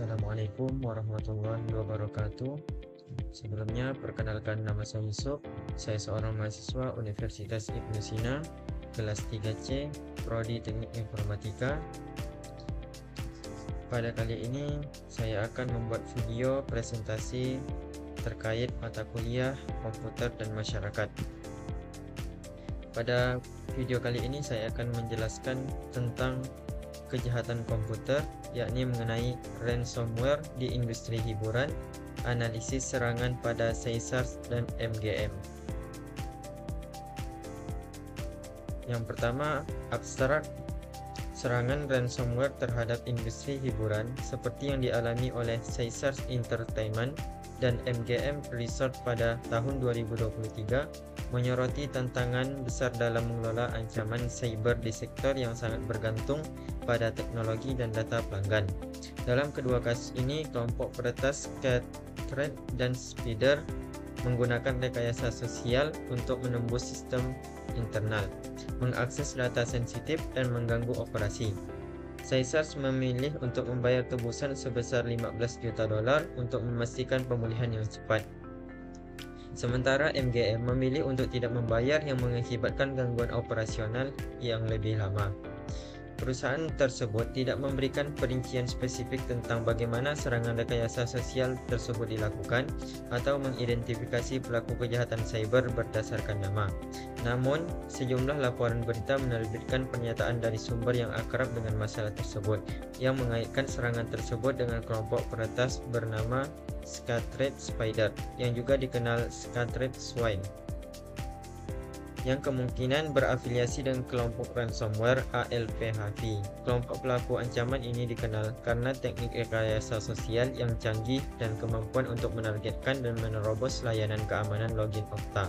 Assalamualaikum warahmatullahi wabarakatuh. Sebelumnya, perkenalkan nama saya Yusuf. Saya seorang mahasiswa Universitas Ibnu Sina, kelas 3C, Prodi Teknik Informatika. Pada kali ini, saya akan membuat video presentasi terkait mata kuliah komputer dan masyarakat. Pada video kali ini, saya akan menjelaskan tentang kejahatan komputer, yakni mengenai ransomware di industri hiburan, analisis serangan pada SASARS dan MGM. Yang pertama, abstrak. Serangan ransomware terhadap industri hiburan seperti yang dialami oleh SASARS Entertainment dan MGM Resort pada tahun 2023 menyoroti tantangan besar dalam mengelola ancaman cyber di sektor yang sangat bergantung pada teknologi dan data pelanggan. Dalam kedua kasus ini, kelompok peretas Skythread dan Spider menggunakan rekayasa sosial untuk menembus sistem internal, mengakses data sensitif, dan mengganggu operasi. SASARS memilih untuk membayar tebusan sebesar $15 juta untuk memastikan pemulihan yang cepat. Sementara MGM memilih untuk tidak membayar yang mengakibatkan gangguan operasional yang lebih lama. Perusahaan tersebut tidak memberikan perincian spesifik tentang bagaimana serangan rekayasa sosial tersebut dilakukan atau mengidentifikasi pelaku kejahatan cyber berdasarkan nama. Namun, sejumlah laporan berita menerbitkan pernyataan dari sumber yang akrab dengan masalah tersebut, yang mengaitkan serangan tersebut dengan kelompok peretas bernama Skythread Spider, yang juga dikenal Skythread Swine, yang kemungkinan berafiliasi dengan kelompok ransomware ALPHV. Kelompok pelaku ancaman ini dikenal karena teknik rekayasa sosial yang canggih dan kemampuan untuk menargetkan dan menerobos layanan keamanan login Okta.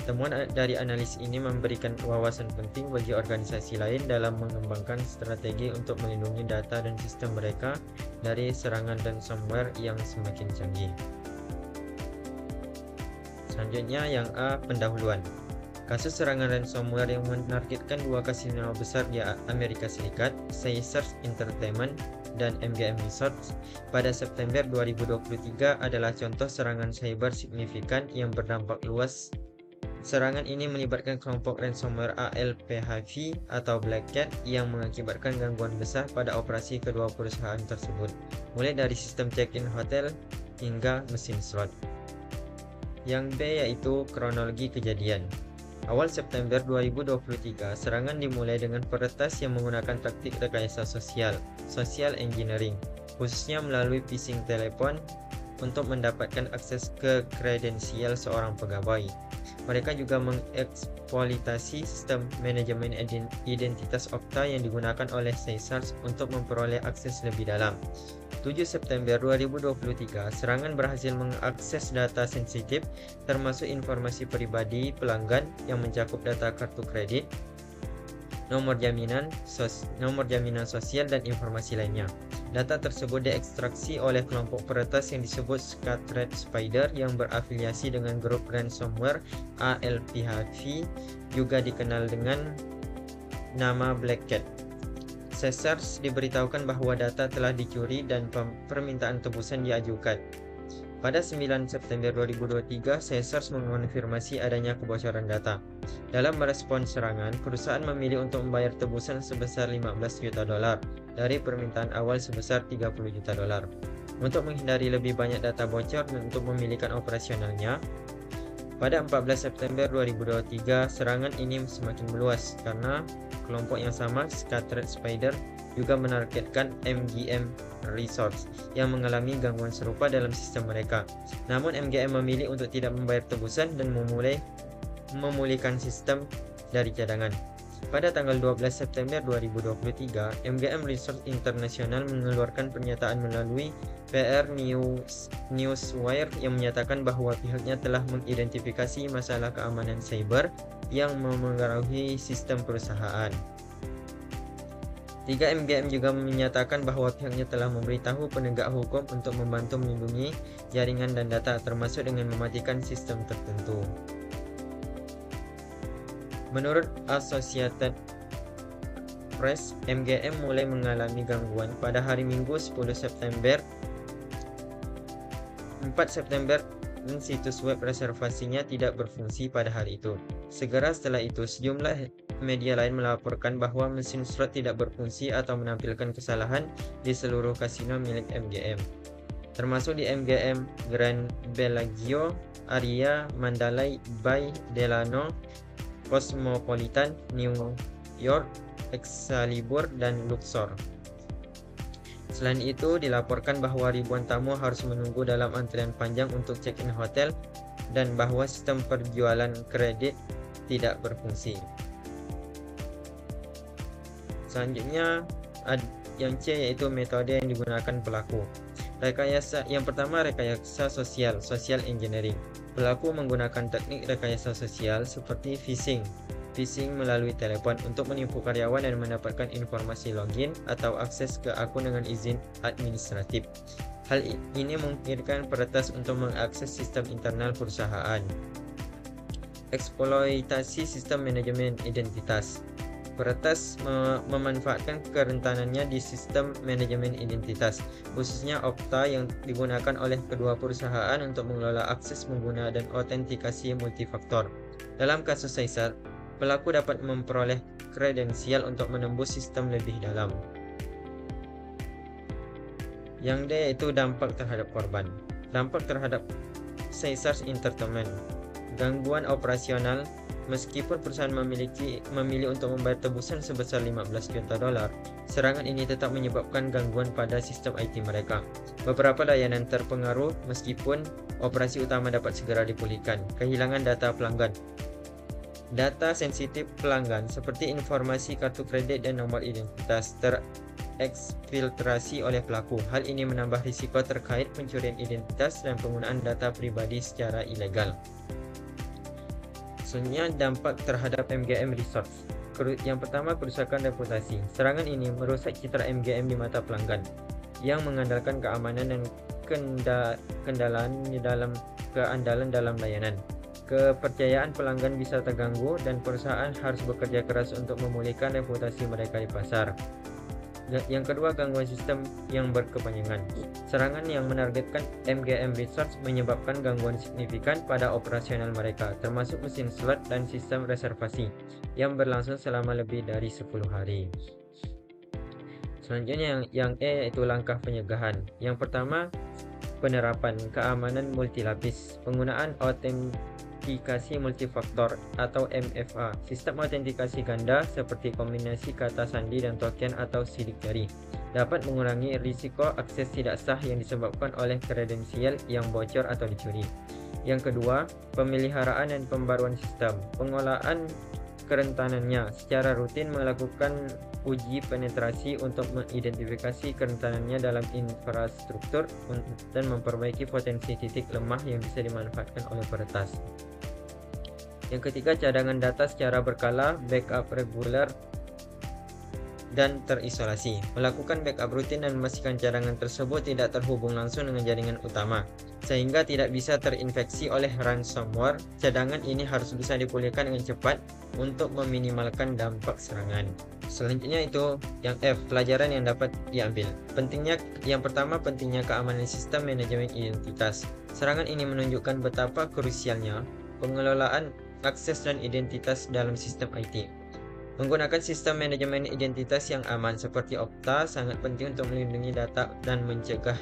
Temuan dari analis ini memberikan wawasan penting bagi organisasi lain dalam mengembangkan strategi untuk melindungi data dan sistem mereka dari serangan ransomware yang semakin canggih. Selanjutnya, yang A, pendahuluan. Kasus serangan ransomware yang menargetkan dua kasino besar di Amerika Serikat, SASARS Entertainment dan MGM Resorts, pada September 2023 adalah contoh serangan cyber signifikan yang berdampak luas. Serangan ini melibatkan kelompok ransomware ALPHV atau Black Cat yang mengakibatkan gangguan besar pada operasi kedua perusahaan tersebut, mulai dari sistem check-in hotel hingga mesin slot. Yang B, yaitu kronologi kejadian. Awal September 2023, serangan dimulai dengan peretas yang menggunakan taktik rekayasa sosial, social engineering, khususnya melalui phishing telepon untuk mendapatkan akses ke kredensial seorang pegawai. Mereka juga mengeksploitasi sistem manajemen identitas Okta yang digunakan oleh SASARS untuk memperoleh akses lebih dalam. 7 September 2023, serangan berhasil mengakses data sensitif termasuk informasi pribadi pelanggan yang mencakup data kartu kredit, nomor jaminan sosial, dan informasi lainnya. Data tersebut diekstraksi oleh kelompok peretas yang disebut Skythread Spider yang berafiliasi dengan grup ransomware ALPHV, juga dikenal dengan nama Black Cat. SASARS diberitahukan bahwa data telah dicuri dan permintaan tebusan diajukan. Pada 9 September 2023, SASARS mengonfirmasi adanya kebocoran data. Dalam merespon serangan, perusahaan memilih untuk membayar tebusan sebesar $15 juta dari permintaan awal sebesar $30 juta. Untuk menghindari lebih banyak data bocor dan untuk memilihkan operasionalnya, pada 14 September 2023, serangan ini semakin meluas karena kelompok yang sama, Skythread Spider, juga menargetkan MGM Resorts yang mengalami gangguan serupa dalam sistem mereka. Namun MGM memilih untuk tidak membayar tebusan dan memulihkan sistem dari cadangan. Pada tanggal 12 September 2023, MGM Resort International mengeluarkan pernyataan melalui PR Newswire yang menyatakan bahwa pihaknya telah mengidentifikasi masalah keamanan cyber yang memengaruhi sistem perusahaan. 3. MGM juga menyatakan bahwa pihaknya telah memberitahu penegak hukum untuk membantu melindungi jaringan dan data, termasuk dengan mematikan sistem tertentu. Menurut Associated Press, MGM mulai mengalami gangguan pada hari Minggu 4 September dan situs web reservasinya tidak berfungsi pada hari itu. Segera setelah itu, sejumlah media lain melaporkan bahwa mesin slot tidak berfungsi atau menampilkan kesalahan di seluruh kasino milik MGM, termasuk di MGM Grand Bellagio, Aria, Mandalay Bay, Delano, Cosmopolitan, New York, Excalibur, dan Luxor. Selain itu, dilaporkan bahwa ribuan tamu harus menunggu dalam antrian panjang untuk check-in hotel dan bahwa sistem perjualan kredit tidak berfungsi. Selanjutnya, yang C yaitu metode yang digunakan pelaku. Rekayasa yang pertama, rekayasa sosial, social engineering. Pelaku menggunakan teknik rekayasa sosial seperti phishing melalui telepon untuk menipu karyawan dan mendapatkan informasi login atau akses ke akun dengan izin administratif. Hal ini memungkinkan peretas untuk mengakses sistem internal perusahaan. Eksploitasi sistem manajemen identitas. Peretas memanfaatkan kerentanannya di sistem manajemen identitas, khususnya Okta yang digunakan oleh kedua perusahaan untuk mengelola akses pengguna dan autentikasi multifaktor. Dalam kasus Caesar, pelaku dapat memperoleh kredensial untuk menembus sistem lebih dalam. Yang D yaitu dampak terhadap korban. Dampak terhadap Caesars Entertainment. Gangguan operasional. Meskipun perusahaan memilih untuk membayar tebusan sebesar 15 juta dolar, serangan ini tetap menyebabkan gangguan pada sistem IT mereka. Beberapa layanan terpengaruh meskipun operasi utama dapat segera dipulihkan. Kehilangan data pelanggan. Data sensitif pelanggan seperti informasi kartu kredit dan nomor identitas terekfiltrasi oleh pelaku. Hal ini menambah risiko terkait pencurian identitas dan penggunaan data pribadi secara ilegal. Selanjutnya, dampak terhadap MGM Resorts. Yang pertama, kerusakan reputasi. Serangan ini merusak citra MGM di mata pelanggan yang mengandalkan keamanan dan keandalan dalam layanan. Kepercayaan pelanggan bisa terganggu dan perusahaan harus bekerja keras untuk memulihkan reputasi mereka di pasar. Yang kedua, gangguan sistem yang berkepanjangan. Serangan yang menargetkan MGM Resorts menyebabkan gangguan signifikan pada operasional mereka, termasuk mesin slot dan sistem reservasi, yang berlangsung selama lebih dari 10 hari. Selanjutnya yang E yaitu langkah pencegahan. Yang pertama, penerapan keamanan multilapis, penggunaan autentikasi multifaktor atau MFA, sistem autentikasi ganda seperti kombinasi kata sandi dan token atau sidik jari, dapat mengurangi risiko akses tidak sah yang disebabkan oleh kredensial yang bocor atau dicuri. Yang kedua, pemeliharaan dan pembaruan sistem, pengolahan kerentanannya secara rutin, melakukan uji penetrasi untuk mengidentifikasi kerentanannya dalam infrastruktur dan memperbaiki potensi titik lemah yang bisa dimanfaatkan oleh peretas. Yang ketiga, cadangan data secara berkala, backup reguler dan terisolasi. Melakukan backup rutin dan memastikan cadangan tersebut tidak terhubung langsung dengan jaringan utama, sehingga tidak bisa terinfeksi oleh ransomware. Cadangan ini harus bisa dipulihkan dengan cepat untuk meminimalkan dampak serangan. Selanjutnya itu yang F, pelajaran yang dapat diambil. Yang pertama, pentingnya keamanan sistem manajemen identitas. Serangan ini menunjukkan betapa krusialnya pengelolaan akses dan identitas dalam sistem IT. Menggunakan sistem manajemen identitas yang aman seperti Okta sangat penting untuk melindungi data dan mencegah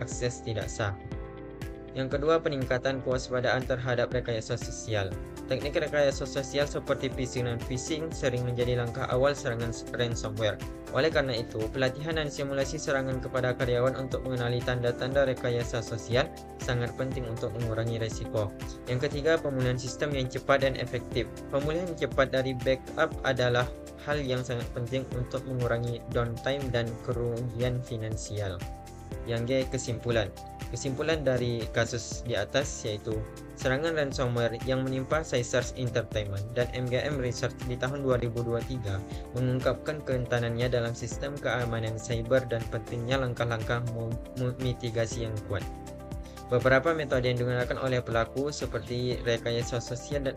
akses tidak sah. Yang kedua, peningkatan kewaspadaan terhadap rekayasa sosial. Teknik rekayasa sosial seperti phishing dan phishing sering menjadi langkah awal serangan ransomware. Oleh karena itu, pelatihan dan simulasi serangan kepada karyawan untuk mengenali tanda-tanda rekayasa sosial sangat penting untuk mengurangi risiko. Yang ketiga, pemulihan sistem yang cepat dan efektif. Pemulihan cepat dari backup adalah hal yang sangat penting untuk mengurangi downtime dan kerugian finansial. Yang G, kesimpulan. Kesimpulan dari kasus di atas yaitu serangan ransomware yang menimpa Caesars Entertainment dan MGM Resorts di tahun 2023 mengungkapkan kerentanannya dalam sistem keamanan cyber dan pentingnya langkah-langkah mitigasi yang kuat. Beberapa metode yang digunakan oleh pelaku seperti rekayasa sosial dan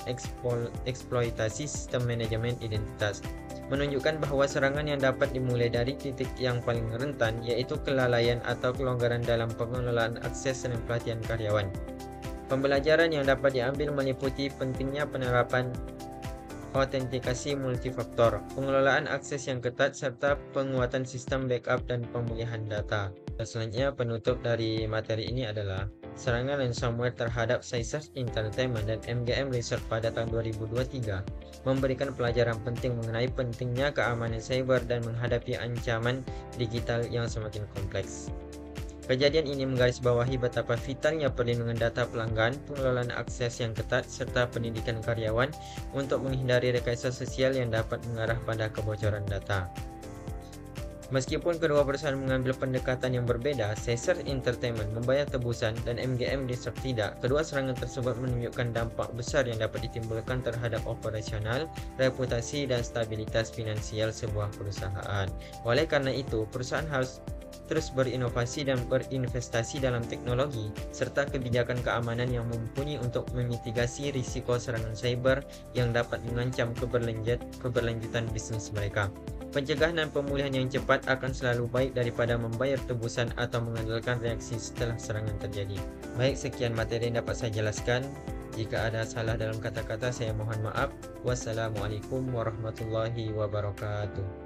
eksploitasi sistem manajemen identitas menunjukkan bahwa serangan yang dapat dimulai dari titik yang paling rentan, yaitu kelalaian atau kelonggaran dalam pengelolaan akses dan pelatihan karyawan. Pembelajaran yang dapat diambil meliputi pentingnya penerapan autentikasi multifaktor, pengelolaan akses yang ketat, serta penguatan sistem backup dan pemulihan data. Dan selanjutnya, penutup dari materi ini adalah serangan ransomware terhadap Caesars Entertainment dan MGM Research pada tahun 2023 memberikan pelajaran penting mengenai pentingnya keamanan cyber dan menghadapi ancaman digital yang semakin kompleks. Kejadian ini menggarisbawahi betapa vitalnya perlindungan data pelanggan, pengelolaan akses yang ketat, serta pendidikan karyawan untuk menghindari rekayasa sosial yang dapat mengarah pada kebocoran data. Meskipun kedua perusahaan mengambil pendekatan yang berbeda, Caesars Entertainment membayar tebusan dan MGM Research tidak. Kedua serangan tersebut menunjukkan dampak besar yang dapat ditimbulkan terhadap operasional, reputasi, dan stabilitas finansial sebuah perusahaan. Oleh karena itu, perusahaan harus terus berinovasi dan berinvestasi dalam teknologi serta kebijakan keamanan yang mumpuni untuk memitigasi risiko serangan cyber yang dapat mengancam keberlanjutan bisnis mereka. Pencegahan dan pemulihan yang cepat akan selalu baik daripada membayar tebusan atau mengandalkan reaksi setelah serangan terjadi. Baik, sekian materi yang dapat saya jelaskan. Jika ada salah dalam kata-kata, saya mohon maaf. Wassalamualaikum warahmatullahi wabarakatuh.